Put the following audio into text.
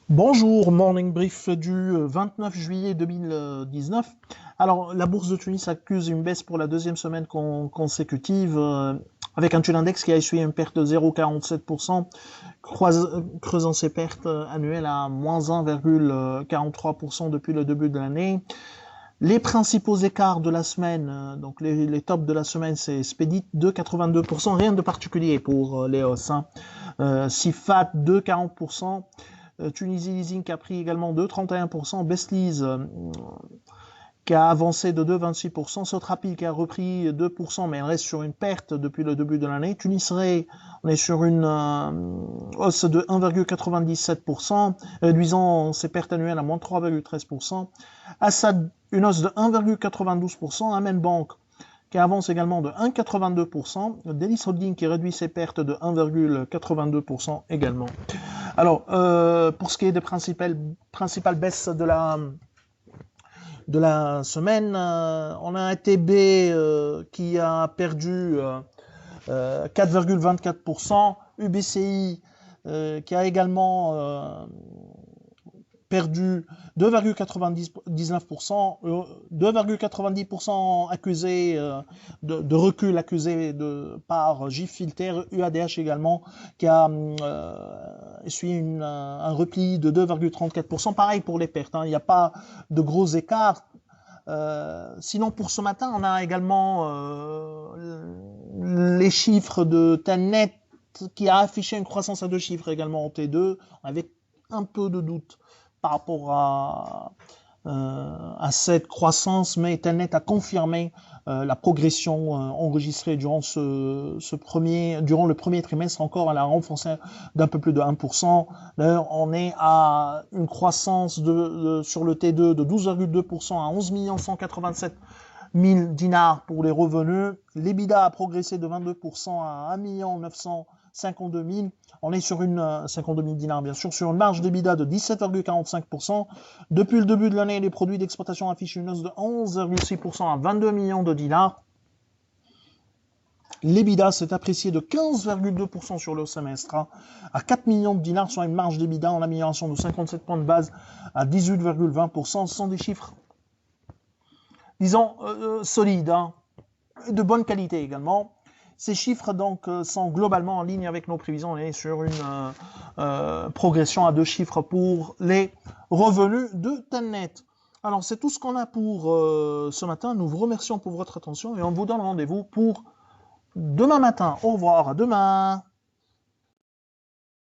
Bonjour, morning brief du 29 juillet 2019. Alors, la bourse de Tunis accuse une baisse pour la deuxième semaine consécutive, avec un Tun Index qui a essuyé une perte de 0,47%, creusant ses pertes annuelles à moins 1,43% depuis le début de l'année. Les principaux écarts de la semaine, donc les tops de la semaine, c'est Spedit 2,82%, rien de particulier pour les hausses. Sifat 2,40%. Tunisie Leasing qui a pris également 2,31%, Bestlease qui a avancé de 2,26%, Sotrapi qui a repris 2%, mais elle reste sur une perte depuis le début de l'année. Tunisray, on est sur une hausse de 1,97%, réduisant ses pertes annuelles à moins 3,13%. Assad, une hausse de 1,92%, Amen Bank qui avance également de 1,82%, Delis Holding qui réduit ses pertes de 1,82% également. Alors, pour ce qui est des principales baisses de la semaine, on a un TB qui a perdu 4,24%, UBCI qui a également perdu 2,99%, 2,90% accusé de recul accusé par GIFilter, UADH également, qui a essuyé un repli de 2,34%. Pareil pour les pertes, il n'y a pas de gros écarts. Sinon, pour ce matin, on a également les chiffres de Telnet qui a affiché une croissance à deux chiffres également en T2, avec un peu de doute par rapport à cette croissance, mais Telnet a confirmé la progression enregistrée durant le premier trimestre. Encore, elle a renforcé d'un peu plus de 1%. D'ailleurs, on est à une croissance sur le T2 de 12,2% à 11 187 000 dinars pour les revenus. L'EBITDA a progressé de 22% à 1 952 000. On est sur une 52 000 dinars, bien sûr, sur une marge d'EBITDA de 17,45%. Depuis le début de l'année, les produits d'exploitation affichent une hausse de 11,6% à 22 millions de dinars. L'EBITDA s'est apprécié de 15,2% sur le semestre à 4 millions de dinars, soit une marge d'EBITDA en amélioration de 57 points de base à 18,20%. Ce sont des chiffres, disons, solides, de bonne qualité également. Ces chiffres donc sont globalement en ligne avec nos prévisions. On est sur une progression à deux chiffres pour les revenus de Telnet. Alors c'est tout ce qu'on a pour ce matin. Nous vous remercions pour votre attention et on vous donne rendez-vous pour demain matin. Au revoir, à demain.